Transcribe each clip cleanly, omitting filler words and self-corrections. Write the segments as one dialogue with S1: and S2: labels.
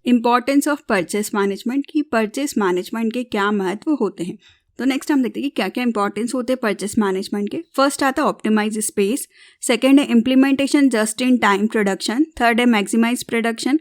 S1: Importance of purchase management की purchase management के क्या महत्व होते हैं। तो नेक्स्ट हम देखते हैं कि क्या क्या इंपॉर्टेंस होते हैं परचेस मैनेजमेंट के। फर्स्ट आता है ऑप्टिमाइज स्पेस, सेकंड है implementation just in time production, third है मैक्सिमाइज प्रोडक्शन,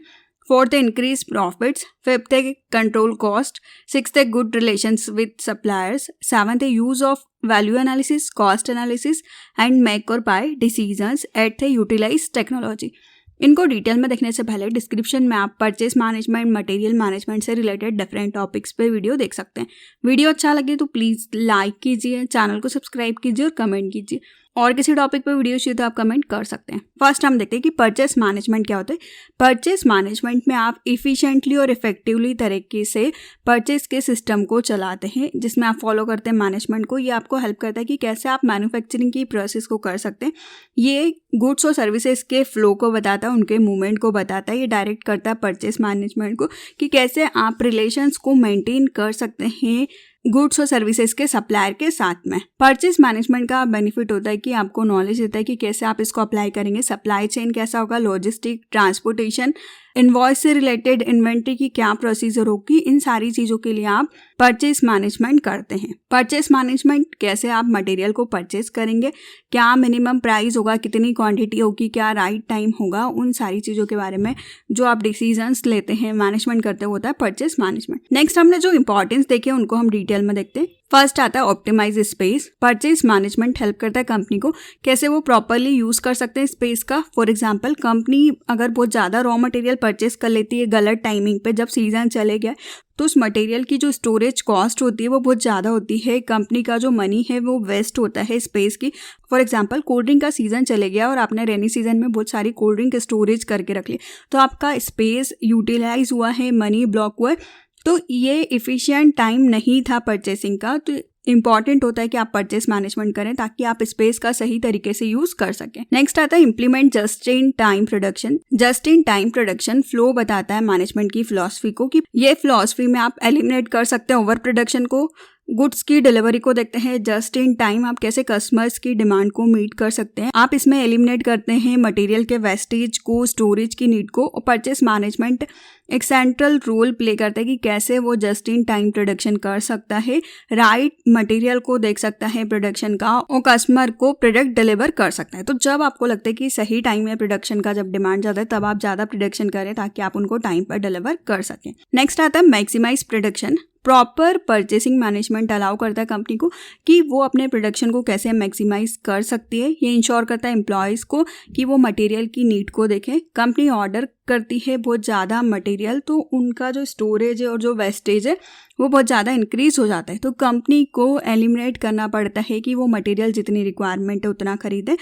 S1: फोर्थ है इंक्रीज प्रॉफिट्स, फिफ्थ है कंट्रोल कॉस्ट, सिक्स्थ है good relations with suppliers, seventh है use of value analysis, cost analysis and make और buy decisions, eighth है utilize technology. इनको detail में देखने से पहले डिस्क्रिप्शन में आप परचेस मैनेजमेंट, मटेरियल मैनेजमेंट से रिलेटेड डिफरेंट टॉपिक्स पे वीडियो देख सकते हैं। वीडियो अच्छा लगे तो प्लीज़ लाइक कीजिए, चैनल को सब्सक्राइब कीजिए और कमेंट कीजिए। और किसी टॉपिक पे वीडियो चाहिए तो आप कमेंट कर सकते हैं। फर्स्ट हम देखते हैं कि परचेस मैनेजमेंट क्या होता है। परचेस मैनेजमेंट में आप इफ़िशिएंटली और इफेक्टिवली तरीके से परचेस के सिस्टम को चलाते हैं, जिसमें आप फॉलो करते हैं मैनेजमेंट को। ये आपको हेल्प करता है कि कैसे आप मैन्युफैक्चरिंग की प्रोसेस को कर सकते हैं। ये गुड्स और सर्विसेज के फ्लो को बताता है, उनके मूवमेंट को बताता है। ये डायरेक्ट करता है परचेस मैनेजमेंट को कि कैसे आप रिलेशंस को मेंटेन कर सकते हैं गुड्स और सर्विसेज के सप्लायर के साथ में। परचेस मैनेजमेंट का बेनिफिट होता है कि आपको नॉलेज देता है कि कैसे आप इसको अप्लाई करेंगे। सप्लाई चेन कैसा होगा, लॉजिस्टिक, ट्रांसपोर्टेशन, इनवॉइस से रिलेटेड इन्वेंट्री की क्या प्रोसीजर होगी, इन सारी चीज़ों के लिए आप परचेस मैनेजमेंट करते हैं। परचेस मैनेजमेंट कैसे आप मटेरियल को परचेस करेंगे, क्या मिनिमम प्राइस होगा, कितनी क्वांटिटी होगी, क्या राइट टाइम होगा, उन सारी चीज़ों के बारे में जो आप डिसीजंस लेते हैं, मैनेजमेंट करते होता है परचेस मैनेजमेंट। नेक्स्ट हमने जो इंपॉर्टेंस देखे उनको हम डिटेल में देखते हैं। फर्स्ट आता है optimize space. Purchase management help करता है कंपनी को कैसे वो प्रॉपरली यूज कर सकते हैं स्पेस का। फॉर एग्जांपल, कंपनी अगर बहुत ज़्यादा रॉ मटेरियल परचेस कर लेती है गलत टाइमिंग पे, जब सीजन चले गया, तो उस मटेरियल की जो स्टोरेज कॉस्ट होती है वो बहुत ज़्यादा होती है। कंपनी का जो मनी है वो वेस्ट होता है स्पेस की। फॉर एग्जांपल, कोल्ड ड्रिंक का सीज़न चले गया और आपने रेनी सीजन में बहुत सारी कोल्ड ड्रिंक स्टोरेज करके रख ली, तो आपका स्पेस यूटिलाइज हुआ है, मनी ब्लॉक हुआ है। तो ये इफ़िशिएंट टाइम नहीं था परचेसिंग का। तो इंपॉर्टेंट होता है कि आप परचेस मैनेजमेंट करें ताकि आप स्पेस का सही तरीके से यूज कर सकें। नेक्स्ट आता है implement just in time production. Just in time production flow बताता है मैनेजमेंट की फिलॉसफी को कि ये फिलॉसफी में आप एलिमिनेट कर सकते हैं ओवर प्रोडक्शन को, गुड्स की डिलीवरी को देखते हैं। जस्ट इन टाइम आप कैसे कस्टमर्स की डिमांड को मीट कर सकते हैं। आप इसमें एलिमिनेट करते हैं मटेरियल के वेस्टेज को, स्टोरेज की नीड को। और परचेस मैनेजमेंट एक सेंट्रल रोल प्ले करता है कि कैसे वो जस्ट इन टाइम प्रोडक्शन कर सकता है, राइट मटेरियल को देख सकता है प्रोडक्शन का, और कस्टमर को प्रोडक्ट डिलीवर कर सकता है। तो जब आपको लगता है कि सही टाइम है प्रोडक्शन का, जब डिमांड ज़्यादा है, तब आप ज़्यादा प्रोडक्शन करें ताकि आप उनको टाइम पर डिलीवर कर सकें। नेक्स्ट आता है maximize production. Proper purchasing management allow करता है कंपनी को कि वो अपने प्रोडक्शन को कैसे मैक्सिमाइज कर सकती है। ये इंश्योर करता है एम्प्लॉयज़ को कि वो मटेरियल की नीड को देखें। कंपनी ऑर्डर करती है बहुत ज़्यादा मटेरियल, तो उनका जो स्टोरेज है और जो वेस्टेज है वो बहुत ज़्यादा इंक्रीज हो जाता है। तो कंपनी को एलिमिनेट करना पड़ता है कि वो मटेरियल जितनी रिक्वायरमेंट है उतना खरीदें,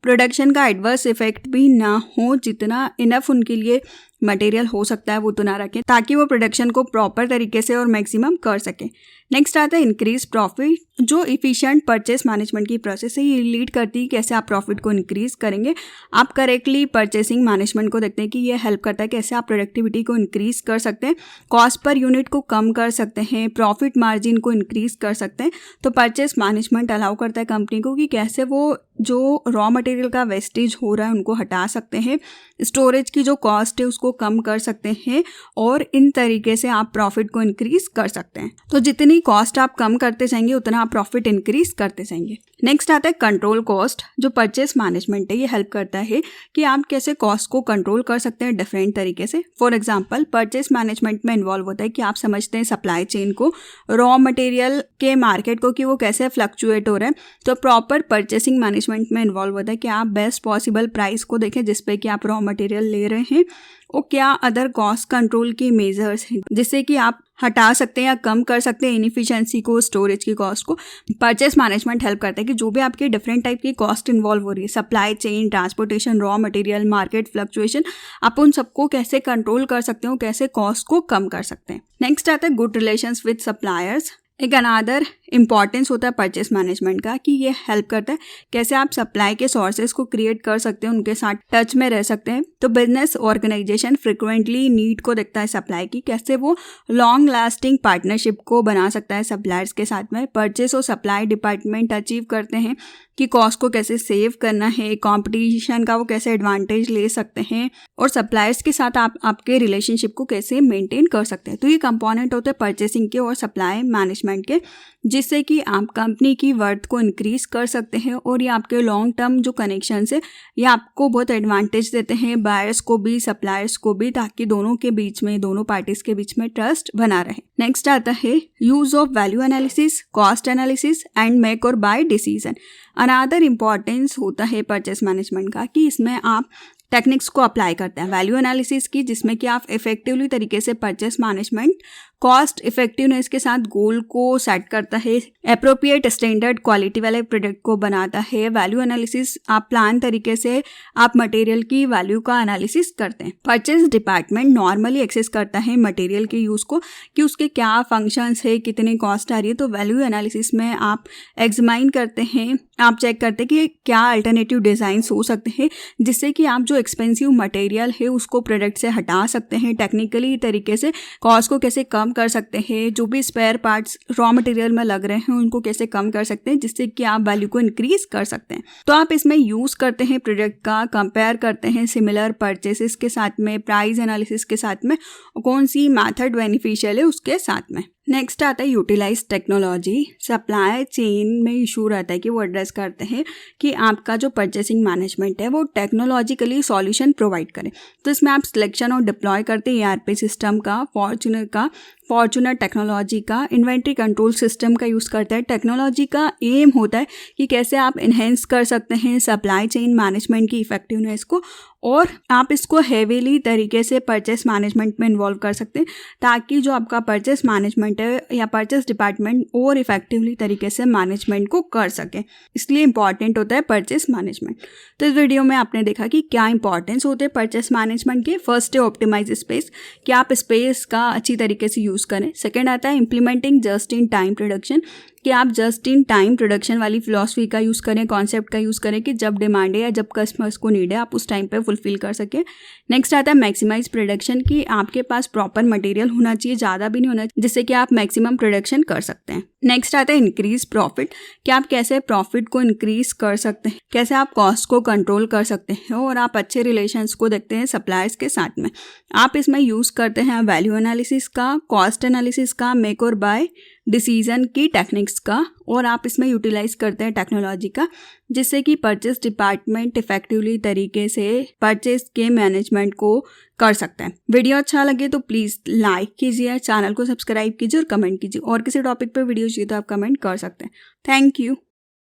S1: प्रोडक्शन का एडवर्स इफेक्ट भी ना हो, जितना इनफ उनके लिए मटेरियल हो सकता है वो उतना रखें ताकि वो प्रोडक्शन को प्रॉपर तरीके से और मैक्सिमम कर सकें। नेक्स्ट आता है इंक्रीज प्रॉफिट। जो इफिशिएंट परचेस मैनेजमेंट की प्रोसेस है ये लीड करती है कैसे आप प्रॉफिट को इंक्रीज करेंगे। आप करेक्टली परचेसिंग मैनेजमेंट को देखते हैं कि ये हेल्प करता है कैसे आप प्रोडक्टिविटी को इंक्रीज कर सकते हैं, कॉस्ट पर यूनिट को कम कर सकते हैं, प्रॉफिट मार्जिन को इंक्रीज कर सकते हैं। तो परचेस मैनेजमेंट अलाउ करता है कंपनी को कि कैसे वो जो रॉ मटेरियल का वेस्टेज हो रहा है उनको हटा सकते हैं, स्टोरेज की जो कॉस्ट है उसको कम कर सकते हैं, और इन तरीके से आप प्रॉफिट को इंक्रीज कर सकते हैं। तो जितनी कॉस्ट आप कम करते जाएंगे उतना आप प्रॉफिट इंक्रीज करते जाएंगे। नेक्स्ट आता है कंट्रोल कॉस्ट। जो परचेस मैनेजमेंट है ये हेल्प करता है कि आप कैसे कॉस्ट को कंट्रोल कर सकते हैं डिफरेंट तरीके से। फॉर एग्जांपल, परचेस मैनेजमेंट में इन्वॉल्व होता है कि आप समझते हैं सप्लाई चेन को, रॉ मटेरियल के मार्केट को, कि वो कैसे फ्लक्चुएट हो रहा है। तो प्रॉपर परचेसिंग मैनेजमेंट में इन्वॉल्व होता है कि आप बेस्ट पॉसिबल प्राइस को देखें जिसपे कि आप रॉ मटेरियल ले रहे हैं, और क्या अदर कॉस्ट कंट्रोल के मेजर्स हैं जिससे कि आप हटा सकते हैं या कम कर सकते हैं इनएफिशिएंसी को, स्टोरेज की कॉस्ट को। परचेस मैनेजमेंट हेल्प करता है कि जो भी आपकी डिफरेंट टाइप की कॉस्ट इन्वॉल्व हो रही है, supply chain, transportation, raw material, market fluctuation, आप उन सबको कैसे कंट्रोल कर सकते हो, कैसे कॉस्ट को कम कर सकते हैं। नेक्स्ट आता है गुड रिलेशंस विद सप्लायर्स। एक अनादर इंपॉर्टेंस होता है परचेस मैनेजमेंट का कि ये हेल्प करता है कैसे आप सप्लाई के सोर्सेज को क्रिएट कर सकते हैं, उनके साथ टच में रह सकते हैं। तो बिजनेस ऑर्गेनाइजेशन फ्रिक्वेंटली नीड को देखता है सप्लाई की, कैसे वो लॉन्ग लास्टिंग पार्टनरशिप को बना सकता है सप्लायर्स के साथ में। परचेस और सप्लाई डिपार्टमेंट अचीव करते हैं कि कॉस्ट को कैसे सेव करना है, कंपटीशन का वो कैसे एडवांटेज ले सकते हैं और सप्लायर्स के साथ आप आपके रिलेशनशिप को कैसे मेंटेन कर सकते हैं। तो ये कंपोनेंट होते हैं परचेसिंग के और सप्लाई मैनेजमेंट के, जिससे कि आप कंपनी की वर्थ को इंक्रीज कर सकते हैं और ये आपके लॉन्ग टर्म जो कनेक्शंस है ये आपको बहुत एडवांटेज देते हैं, बायर्स को भी सप्लायर्स को भी, ताकि दोनों के बीच में, दोनों पार्टीज के बीच में ट्रस्ट बना रहे। नेक्स्ट आता है use of value analysis, cost analysis and make और बाय डिसीजन। अनदर इम्पॉर्टेंस होता है परचेस मैनेजमेंट का कि इसमें आप टेक्निक्स को अप्लाई करते हैं वैल्यू एनालिसिस की, जिसमें कि आप इफेक्टिवली तरीके से परचेस मैनेजमेंट कॉस्ट इफेक्टिवनेस के साथ गोल को सेट करता है, अप्रोप्रिएट स्टैंडर्ड क्वालिटी वाले प्रोडक्ट को बनाता है। वैल्यू एनालिसिस आप प्लान तरीके से आप मटेरियल की वैल्यू का एनालिसिस करते हैं। परचेस डिपार्टमेंट नॉर्मली एक्सेस करता है मटेरियल के यूज़ को कि उसके क्या फंक्शंस है, कितनी कॉस्ट आ रही है। तो वैल्यू एनालिसिस में आप एग्जामाइन करते हैं, आप चेक करते हैं कि क्या अल्टरनेटिव डिज़ाइंस हो सकते हैं जिससे कि आप जो एक्सपेंसिव मटेरियल है उसको प्रोडक्ट से हटा सकते हैं, टेक्निकली तरीके से कॉस्ट को कैसे कम कर सकते हैं, जो भी स्पेयर पार्ट्स रॉ मटेरियल में लग रहे हैं उनको कैसे कम कर सकते हैं जिससे कि आप वैल्यू को इंक्रीज कर सकते हैं। तो आप इसमें यूज़ करते हैं प्रोडक्ट का, कंपेयर करते हैं सिमिलर परचेसेस के साथ में, प्राइस एनालिसिस के साथ में, कौन सी मैथड बेनिफिशियल है उसके साथ में। नेक्स्ट आता है यूटिलाइज टेक्नोलॉजी। सप्लाई चेन में इशू रहता है कि वो एड्रेस करते हैं कि आपका जो परचेसिंग मैनेजमेंट है वो टेक्नोलॉजिकली सॉल्यूशन प्रोवाइड करे। तो इसमें आप सिलेक्शन और डिप्लॉय करते हैं ERP सिस्टम का, फॉर्च्यूनर टेक्नोलॉजी का, इन्वेंट्री कंट्रोल सिस्टम का यूज़ करते हैं। टेक्नोलॉजी का एम होता है कि कैसे आप इन्हेंस कर सकते हैं सप्लाई चेन मैनेजमेंट की इफेक्टिवनेस को, और आप इसको हेवीली तरीके से परचेस मैनेजमेंट में इन्वॉल्व कर सकते हैं ताकि जो आपका परचेस मैनेजमेंट है या परचेस डिपार्टमेंट और इफेक्टिवली तरीके से मैनेजमेंट को कर सके। इसलिए इंपॉर्टेंट होता है परचेस मैनेजमेंट। तो इस वीडियो में आपने देखा कि क्या इंपॉर्टेंस होते हैं परचेस मैनेजमेंट के। फर्स्ट है ऑप्टिमाइज स्पेस, कि आप स्पेस का अच्छी तरीके से यूज़ करें। सेकेंड आता है implementing just in time production, कि आप जस्ट इन टाइम प्रोडक्शन वाली फिलॉसफी का यूज़ करें, कॉन्सेप्ट का यूज़ करें कि जब डिमांड है या जब कस्टमर्स को नीड है आप उस टाइम पे फुलफिल कर सकें। नेक्स्ट आता है मैक्सिमाइज प्रोडक्शन, कि आपके पास प्रॉपर मटेरियल होना चाहिए, ज़्यादा भी नहीं होना चाहिए, जिससे कि आप मैक्सिमम प्रोडक्शन कर सकते हैं। नेक्स्ट आता है इंक्रीज प्रॉफिट, कि आप कैसे प्रॉफिट को इंक्रीज कर सकते हैं, कैसे आप कॉस्ट को कंट्रोल कर सकते हैं और आप अच्छे रिलेशंस को देखते हैं सप्लायर्स के साथ में। आप इसमें यूज़ करते हैं वैल्यू एनालिसिस का, कॉस्ट एनालिसिस का, मेक और बाय डिसीजन की टेक्निक्स का, और आप इसमें यूटिलाइज करते हैं टेक्नोलॉजी का, जिससे कि परचेस डिपार्टमेंट इफेक्टिवली तरीके से परचेस के मैनेजमेंट को कर सकते हैं। वीडियो अच्छा लगे तो प्लीज़ लाइक कीजिए, चैनल को सब्सक्राइब कीजिए और कमेंट कीजिए। और किसी टॉपिक पे वीडियो चाहिए तो आप कमेंट कर सकते हैं। Thank you.